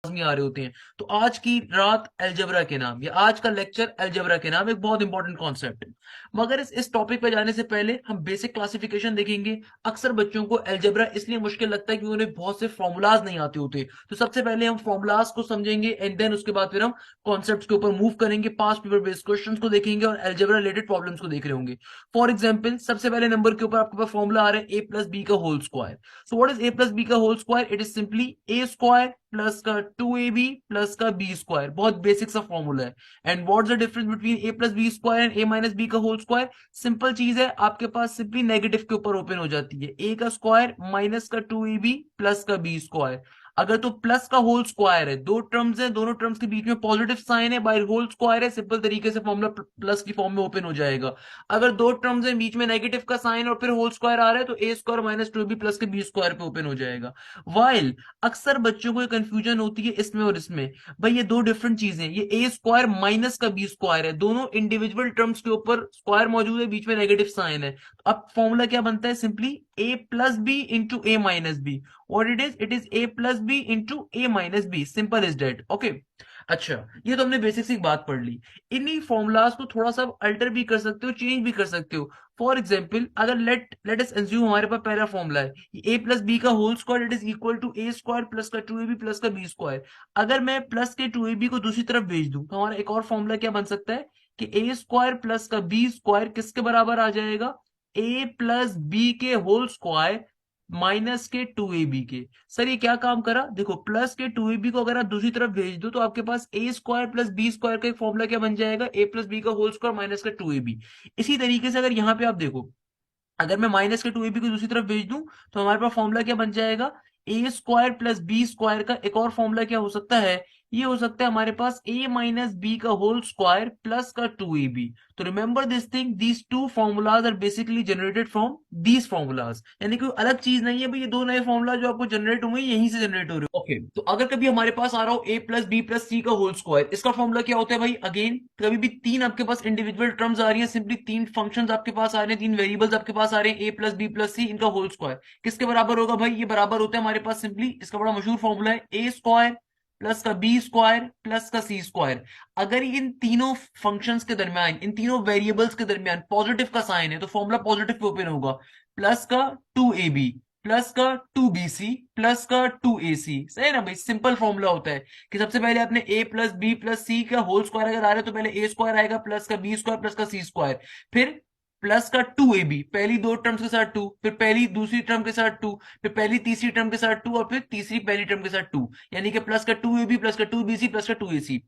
में आ रहे होते हैं। तो आज की रात अलजेब्रा के नाम या आज का लेक्चर अलजेब्रा के नाम एक बहुत इंपॉर्टेंट कॉन्सेप्ट है। मगर इस टॉपिक पे जाने से पहले हम बेसिक क्लासिफिकेशन देखेंगे। अक्सर बच्चों को अलजेब्रा इसलिए मुश्किल लगता है क्योंकि उन्हें बहुत से फॉर्मूलाज नहीं आते होते। तो सबसे पहले हम फॉर्मूलाज को समझेंगे एंड देन उसके बाद फिर हम कॉन्सेप्ट्स के ऊपर मूव करेंगे, पास्ट पेपर बेस्ड क्वेश्चंस को देखेंगे और अलजेब्रा रिलेटेड प्रॉब्लम्स को देख रहे होंगे। फॉर एग्जाम्पल सबसे पहले नंबर के ऊपर आपके पास फॉर्मूला आ रहा है ए प्लस बी का whole square. So what is A plus B का whole square? It is simply A square plus का 2ab प्लस का बी स्क्वायर। बहुत बेसिक सा फॉर्मूला है। And what's the difference between A plus B square and A minus B का whole square? Simple चीज है, आपके पास सिंपली नेगेटिव के ऊपर ओपन हो जाती है। ए का स्क्वायर माइनस का 2ab प्लस का बी स्क्वायर। अगर तो प्लस का होल स्क्वायर है, दो टर्म्स है, दोनों टर्म्स के बीच में पॉजिटिव साइन है, बाय होल स्क्वायर है, सिंपल तरीके से फॉर्मूला प्लस की फॉर्म में ओपन हो जाएगा। अगर दो टर्म्स है, बीच में नेगेटिव का साइन और फिर होल स्क्वायर आ रहा है, तो ए स्क्वायर माइनस 2ab प्लस के बी स्क्वायर पे ओपन हो जाएगा। वाइल अक्सर बच्चों को कंफ्यूजन होती है इसमें और इसमें। भाई ये दो डिफरेंट चीजें, ये ए स्क्वायर माइनस का बी स्क्वायर है, दोनों इंडिविजुअल टर्म्स के ऊपर स्क्वायर मौजूद है, बीच में नेगेटिव साइन है। तो अब फॉर्मूला क्या बनता है? Simply A plus B into A minus B. What it is A plus B into A minus B. Simple is that. Okay. अच्छा, ये तो हमने बेसिक सी बात पढ़ ली। इन्हीं फॉर्मूलाज को थोड़ा सा अल्टर भी कर सकते हो, चेंज भी कर सकते हो। फॉर एग्जाम्पल अगर लेट अस एज्यूम हमारे पास पहला फॉर्मूला है ए प्लस बी का whole square it is equal to A square plus का 2ab प्लस का बी स्क्वायर। अगर मैं प्लस के 2ab को दूसरी तरफ भेज दूं तो हमारा एक और फॉर्मूला क्या बन सकता है कि ए स्क्वायर प्लस का बी स्क्वायर किसके बराबर आ जाएगा? ए प्लस बी के होल स्क्वायर माइनस के 2ab के। सर ये क्या काम करा? देखो प्लस के 2ab को अगर आप दूसरी तरफ भेज दो तो आपके पास ए स्क्वायर प्लस बी स्क्वायर का एक फॉर्मूला क्या बन जाएगा? ए प्लस बी का होल स्क्वायर माइनस का 2ab। इसी तरीके से अगर यहां पे आप देखो, अगर मैं माइनस के 2ab को दूसरी तरफ भेज दूं तो हमारे पास फॉर्मूला क्या बन जाएगा? ए स्क्वायर प्लस बी स्क्वायर का एक और फॉर्मूला क्या हो सकता है? ये हो सकता है हमारे पास ए माइनस बी का होल स्क्वायर प्लस का 2ab। तो remember this thing, these two formulas are basically generated from these formulas. यानी कोई अलग चीज नहीं है भाई, ये दो नए फॉर्मूला जो आपको जनरेट होंगे यहीं से जनरेट हो रहे हो। ओके, तो अगर कभी हमारे पास आ रहा हो ए प्लस बी प्लस सी का होल स्क्वायर, इसका फॉर्मूला क्या होता है भाई? अगेन कभी भी तीन आपके पास इंडिविजुअल टर्म्स आ रही है, सिंपली तीन फंक्शंस आपके पास आ रहे हैं, तीन वेरिएबल्स आपके पास आ रहे हैं, ए प्लस बी प्लस सी, इनका होल स्क्वायर किसके बराबर होगा भाई? ये बराबर होता है हमारे पास सिंपली, इसका बड़ा मशहूर फॉर्मूला है ए स्क्वायर प्लस का बी स्क्वायर प्लस का सी स्क्वायर। अगर इन तीनों फंक्शंस के दरमियान, इन तीनों वेरिएबल्स के दरमियान पॉजिटिव का साइन है तो फॉर्मूला पॉजिटिव पे ओपन होगा। प्लस का 2ab प्लस का 2bc प्लस का 2ac। सही है ना भाई? सिंपल फॉर्मूला होता है कि सबसे पहले आपने a प्लस बी प्लस सी का होल स्क्वायर अगर आ रहा है तो पहले ए स्क्वायर आएगा प्लस का बी स्क्वायर प्लस का सी स्क्वायर, फिर प्लस का 2ab, पहली दो टर्म्स के साथ 2, फिर पहली दूसरी टर्म के साथ 2, फिर पहली तीसरी टर्म के साथ 2 और फिर तीसरी पहली टर्म के साथ 2। यानी कि प्लस का 2ab प्लस का 2bc प्लस का 2ac।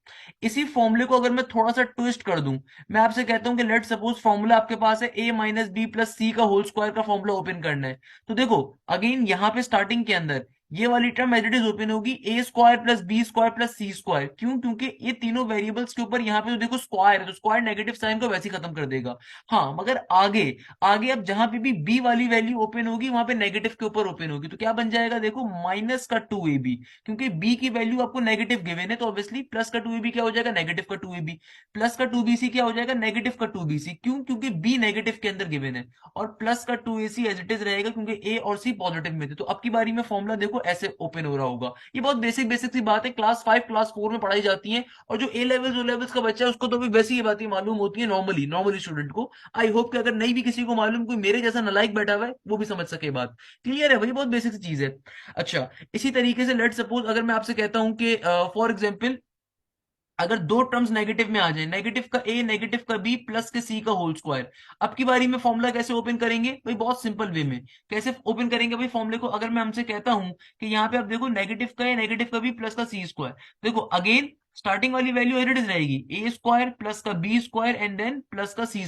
इसी फॉर्मूले को अगर मैं थोड़ा सा ट्विस्ट कर दूं, मैं आपसे कहता हूं कि लेट सपोज फॉर्मूला आपके पास है a माइनस बी प्लस सी का होल स्क्वायर का फॉर्मूला ओपन करना है। तो देखो अगेन यहां पे स्टार्टिंग के अंदर ये वाली term as it is open होगी A square plus B square plus C square. क्यों? क्योंकि ये तीनों वेरिएबल्स के ऊपर यहाँ पे तो देखो स्क्वायर है, तो स्क्वायर नेगेटिव साइन को वैसे ही खत्म कर देगा। हाँ, मगर आगे आगे अब जहां पे भी बी वाली वैल्यू ओपन होगी वहां पे नेगेटिव के ऊपर ओपन होगी, तो क्या बन जाएगा? देखो माइनस का 2ab, क्योंकि बी की वैल्यू आपको नेगेटिव गिवन है तो ऑब्वियसली प्लस का 2ab क्या हो जाएगा? नेगेटिव का 2ab। प्लस का 2bc क्या हो जाएगा? नेगेटिव का 2bc। क्यों? क्योंकि बी नेगेटिव के अंदर गिवन है। और प्लस का 2ac एज इट इज रहेगा क्योंकि ए और सी पॉजिटिव में थे। तो अब की बारी में फॉर्मूला देखो ऐसे ओपन हो रहा होगा। ये बहुत बेसिक बेसिक सी बात है, क्लास 5 क्लास 4 में पढ़ाई जाती है। और जो ए लेवल्स ओ लेवल्स का बच्चा है उसको तो भी वैसी ये बातें मालूम होती है नॉर्मली, नॉर्मली स्टूडेंट को। आई होप कि अगर नहीं भी किसी को मालूम, कोई मेरे जैसा नलायक बैठा हुआ है वो भी समझ सके बात। क्लियर है भाई? बहुत बेसिक सी चीज है। अच्छा, इसी तरीके से लेट सपोज अगर मैं आपसे कहता हूं कि फॉर एग्जाम्पल अगर दो टर्म्स नेगेटिव में आ जाए, नेगेटिव का ए नेगेटिव का बी प्लस के सी का होल स्क्वायर, अब की बारी में फॉर्मूला कैसे ओपन करेंगे भाई? बहुत सिंपल वे में। कैसे ओपन करेंगे भाई फॉर्मूले को? अगर मैं हमसे कहता हूं कि यहाँ पे आप देखो नेगेटिव का ए नेगेटिव का बी प्लस का सी स्क्वायर, देखो अगेन स्टार्टिंग वाली वैल्यू एज इट इज रहेगी ए स्क्वायर प्लस का B square and then plus का C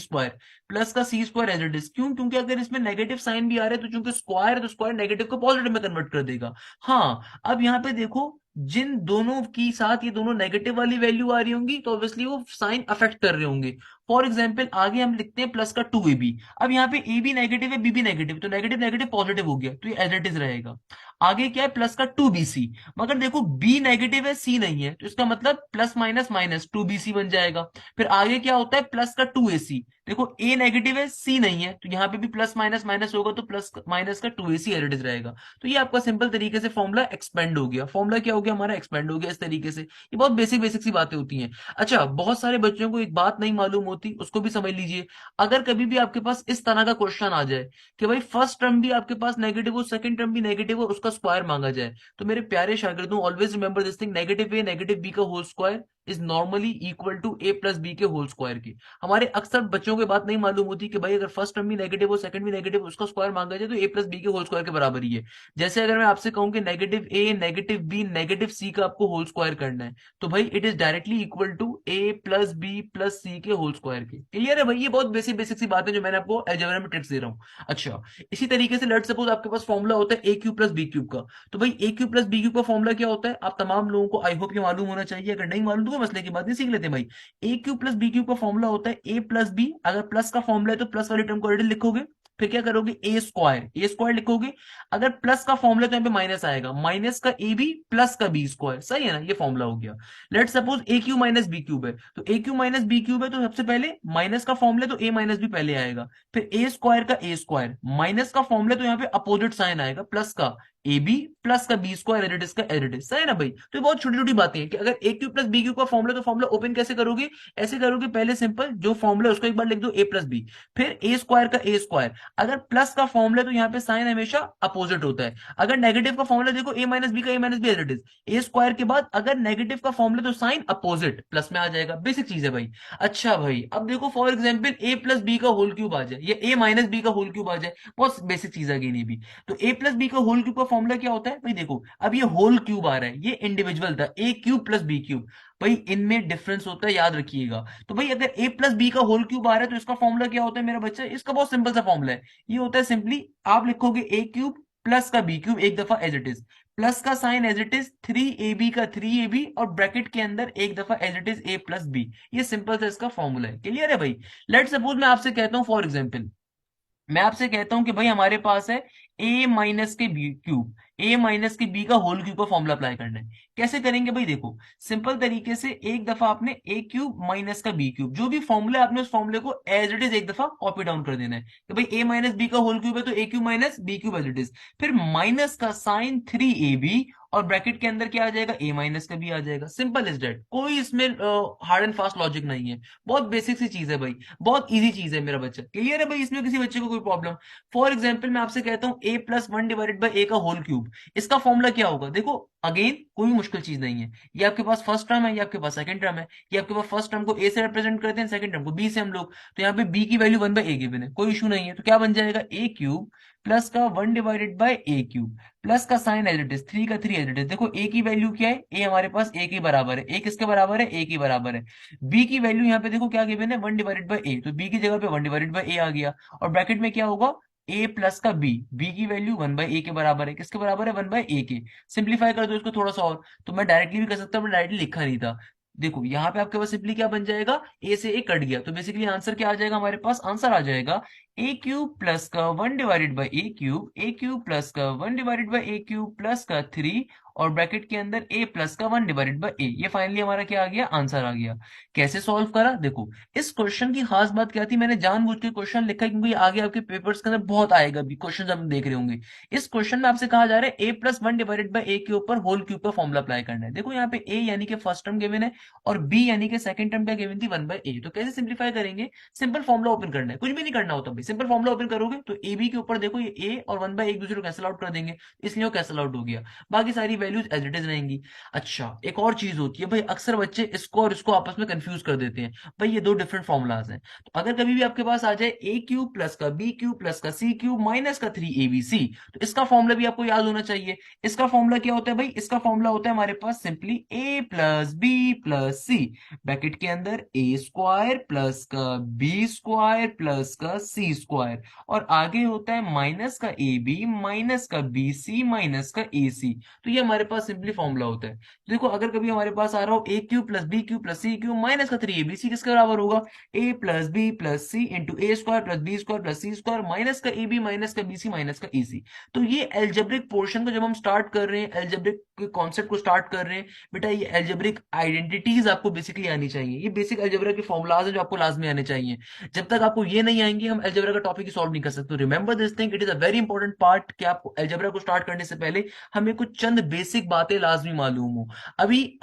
square as it is. क्यों? क्योंकि अगर इसमें नेगेटिव साइन भी आ रहा है तो चूंकि स्क्वायर है तो स्क्वायर नेगेटिव को पॉजिटिव में कन्वर्ट कर देगा। हाँ, अब यहाँ पे देखो जिन दोनों की साथ ये दोनों नेगेटिव वाली वैल्यू आ रही होंगी तो ऑब्वियसली वो साइन अफेक्ट कर रहे होंगे। फॉर एग्जाम्पल आगे हम लिखते हैं प्लस का 2ab। अब यहाँ पे ए भी नेगेटिव है बी भी नेगेटिव, तो नेगेटिव नेगेटिव पॉजिटिव हो गया तो ये एज इट इज रहेगा। आगे क्या है? प्लस का 2bc। मगर देखो बी नेगेटिव है सी नहीं है, तो इसका मतलब प्लस माइनस माइनस 2bc बन जाएगा। फिर आगे क्या होता है? प्लस का 2ac। देखो ए नेगेटिव है, सी नहीं है, तो यहाँ पे भी प्लस माइनस माइनस होगा, तो प्लस माइनस का 2ac एज रहेगा। तो ये आपका सिंपल तरीके से फॉर्मूला एक्सपेंड हो गया, फॉर्मूला क्या हो गया हमारा, एक्सपेंड हो गया इस तरीके से। ये बहुत बेसिक बेसिक सी बातें होती हैं। अच्छा, बहुत सारे बच्चों को एक बात नहीं मालूम होती, उसको भी समझ लीजिए। अगर कभी भी आपके पास इस तरह का क्वेश्चन आ जाए कि भाई फर्स्ट टर्म भी आपके पास नेगेटिव हो, सेकंड टर्म भी नेगेटिव हो, उसका स्क्वायर मांगा जाए, तो मेरे प्यारे शागिर्दों, always remember this thing, negative A negative B का whole square is normally equal to A plus B के होल स्क्वायर के। हमारे अक्सर बच्चों को बात नहीं मालूम होती कि भाई अगर फर्स्ट टर्म भी नेगेटिव हो, सेकंड भी नेगेटिव हो, उसका स्क्वायर मांगा जाए तो ए प्लस बी के होल स्क्वायर के बराबर ही है। जैसे अगर मैं आपसे कहूं कि negative A negative B negative C का आपको होल स्क्वायर करना है, तो भाई it is directly equal to A plus B plus C के होल स्क्वायर के। क्लियर है भाई, ये बहुत बेसिक बेसिक सी बात है जो मैंने आपको अलजेब्रा में ट्रिक्स दे रहा हूँ। अच्छा, इसी तरीके से लेट्स सपोज आपके पास फॉर्मूला होता है ए क्यूब प्लस बी क्यूब का। तो भाई ए क्यूब प्लस बी क्यूब का फॉर्मूला क्या होता है, आप तमाम लोगों को आई होप ये मालूम होना चाहिए, अगर नहीं मालूम तो कोई मसले की बात नहीं, सीख लेते हैं भाई। ए क्यूब प्लस बी क्यूब का फॉर्मूला होता है ए प्लस बी, अगर प्लस का फॉर्मूला है तो प्लस वाली टर्म को ऑलरेडी लिखोगे, फिर क्या करोगे, ए स्क्वायर लिखोगे। अगर प्लस का फॉर्मूला तो यहाँ पे माइनस आएगा, माइनस का ए बी प्लस का बी स्क्वायर, सही है ना, ये फॉर्मूला हो गया। लेट सपोज ए क्यू माइनस बी क्यूब है, तो ए क्यू माइनस बी क्यूब है, तो सबसे पहले माइनस का फॉर्मूला तो ए माइनस बी पहले आएगा, फिर ए स्क्वायर का ए स्क्वायर, माइनस का फॉर्मूला तो यहाँ पे अपोजिट साइन आएगा, प्लस का ए बी प्लस का बी स्क्वायर एडिटिस का एडिटिस, सही है ना भाई। तो ये बहुत छोटी छोटी बातें हैं कि अगर ए क्यू प्लस बी क्यू का फॉर्मूला, तो फॉर्मूला ओपन कैसे करोगे, ऐसे करोगे, पहले सिंपल जो फॉर्मूला उसको एक बार लिख दो ए प्लस बी, फिर ए स्क्वायर का ए स्क्वायर, अगर प्लस का फॉर्मूला तो यहाँ पे साइन हमेशा अपोजिट होता है, अगर नेगेटिव का फॉर्मूला देखो ए माइनस बी का A minus B as it is, A square के बाद अगर नेगेटिव का फॉर्मूला तो साइन अपोजिट प्लस में आ जाएगा, बेसिक चीज है भाई। अच्छा भाई, अब देखो for example A plus B का होल क्यूब आ जाए या ए माइनस बी का होल क्यूब आ जाए, बहुत बेसिक चीज आ गई नहीं भी। तो ए प्लस बी का होल क्यूब का फॉर्मूला क्या होता है भाई, देखो अब ये होल क्यूब आ रहा है, ये इंडिविजुअल था ए क्यूब प्लस बी क्यूब, भाई इनमें डिफरेंस होता है, याद रखिएगा। तो भाई अगर ए प्लस बी का होल क्यूब आ रहा है तो इसका फॉर्मूला क्या होता है मेरा बच्चा, इसका बहुत सिंपल सा फॉर्मूला है, ये होता है सिंपली आप लिखोगे ए क्यूब प्लस का बी क्यूब एक दफा एज इट इज, प्लस का sign as it is, three A B का थ्री ए बी, और ब्रैकेट के अंदर एक दफा as it is A plus B. ये सिंपल सा इसका फॉर्मूला है। क्लियर है भाई। लेट सपोज मैं आपसे कहता हूं, फॉर एग्जाम्पल मैं आपसे कहता हूं कि भाई हमारे पास है ए माइनस के बी क्यूब, ए माइनस के बी का होल क्यूब का फॉर्मूला अप्लाई करना है। कैसे करेंगे भाई, देखो सिंपल तरीके से एक दफा आपने ए क्यूब माइनस का बी क्यूब, जो भी फॉर्मूला है आपने उस फॉर्मूले को एज इट इज एक दफा कॉपी डाउन कर देना है कि भाई ए माइनस बी का होल क्यूब है तो A cube minus B cube as it is, फिर माइनस का साइन थ्री ए बी, और ब्रैकेट के अंदर क्या आ जाएगा, ए माइनस का बी आ जाएगा। सिंपल इज डेट, कोई इसमें हार्ड एंड फास्ट लॉजिक नहीं है, बहुत बेसिक सी चीज है भाई, बहुत इजी चीज है मेरा बच्चा। क्लियर है भाई, इसमें किसी बच्चे को कोई प्रॉब्लम। फॉर एग्जाम्पल मैं आपसे कहता हूं ए प्लस वन डिवाइडेड बाई ए का होल क्यूब, इसका फॉर्मूला क्या होगा, देखो अगेन कोई मुश्किल चीज नहीं है, ये आपके पास फर्स्ट टर्म है, ये आपके पास सेकंड टर्म है, ये आपके पास फर्स्ट टर्म को ए से रिप्रेजेंट करते हैं, सेकंड टर्म को बी से हम लोग, तो यहाँ पे बी की value one by A given है, कोई इशू नहीं है, तो क्या बन जाएगा ए क्यूब प्लस का one divided by A cube, plus का sign as it is, three का थ्री एज इट इज, देखो ए की वैल्यू क्या है, ए हमारे पास ए के बराबर है, ए किसके बराबर है, ए के बराबर है। बी की वैल्यू यहाँ पे देखो क्या गिवन है, वन डिवाइडेड बाई ए, तो बी की जगह पे वन डिवाइडेड बाई ए आ गया, और ब्रैकेट में क्या होगा, ए प्लस का बी, बी की वैल्यू वन बाई ए के बराबर है, किसके बराबर है, वन बाई ए के। सिंप्लीफाई कर दो इसको थोड़ा सा और, तो मैं डायरेक्टली भी कर सकता हूँ, डायरेक्टली लिखा नहीं था। देखो यहाँ पे आपके पास सिंपली क्या बन जाएगा, ए से ए कट गया, तो बेसिकली आंसर क्या आ जाएगा हमारे पास, आंसर आ जाएगा ए क्यूब प्लस का one divided by A cube, A cube plus का one divided by A cube plus का थ्री, और ब्रैकेट के अंदर ए प्लस का वन डिवाइडेड बाई ए। ये फाइनली हमारा क्या आ गया, आंसर आ गया। कैसे सॉल्व करा, देखो इस क्वेश्चन की खास बात क्या थी, मैंने जानबूझ के क्वेश्चन लिखा है क्योंकि आगे आपके पेपर्स के अंदर बहुत आएगा भी क्वेश्चन, हम देख रहे होंगे। इस क्वेश्चन में आपसे कहा जा रहा है A plus one divided by ए के ऊपर होल क्यूब का फॉर्मूला अप्लाई करना है। देखो यहाँ पे ए यानी कि फर्स्ट टर्म गिवन है, और बी यानी कि सेकंड टर्म क्या गिवन थी, वन बाई ए। तो कैसे सिंप्लीफाई करेंगे, सिंपल फॉर्मूला ओपन करना है, कुछ भी नहीं करना होता भाई, सिंपल फॉर्मूला ओपन करोगे तो ए बी के ऊपर देखो ये ए और वन बाई एक दूसरे को कैंसिल आउट कर देंगे, इसलिए वो कैंसिल आउट हो गया, बाकी सारी वैल्यूज एज इट इज रहेंगी। अच्छा, एक और चीज होती है भाई, अक्सर बच्चे इसको और इसको आपस में कंफ्यूज कर देते हैं, भाई ये दो डिफरेंट फॉर्मुलाज हैं। तो अगर कभी भी आपके पास आ जाए ए क्यूब प्लस का बी क्यूब प्लस का सी क्यूब माइनस का थ्री ए बी सी, तो इसका फॉर्मूला भी आपको याद होना चाहिए। इसका फॉर्मूला क्या होता है भाई, इसका फॉर्मूला होता है हमारे पास simply A plus B plus C, bracket के अंदर ए स्क्वायर प्लस का बी स्क्वायर प्लस का सी स्क्वायर, और आगे होता है माइनस का ए बी माइनस का बी सी माइनस का ए सी। तो ये हमारे पास सिंपली फॉर्मूला होता है। देखो अगर कभी हमारे पास आ रहा हो A cube plus B cube plus C cube minus का 3ab, किसके बराबर होगा? A plus B plus C into A square plus B square plus C square minus का ए बी माइनस का बी सी माइनस का E सी। तो ये algebraic portion को जब हम स्टार्ट कर रहे हैं, एल्जेब्रिक के कॉन्सेप्ट को स्टार्ट कर रहे हैं, बेटा ये एल्जेब्रिक आइडेंटिटीज आपको बेसिकली आनी चाहिए। ये बेसिक एल्जेब्रा के फॉर्मुलाज हैं जो आपको लाजमी आने चाहिए। जब तक आपको ये नहीं आएंगे हम एल्जेब्रा का टॉपिक ही सॉल्व नहीं कर सकते। Remember this thing, it is a very important part कि आपको एल्जेब्रा को स्टार्ट करने से पहले हमें कुछ चंद बेसिक बातें लाजमी मालूम हो। अभी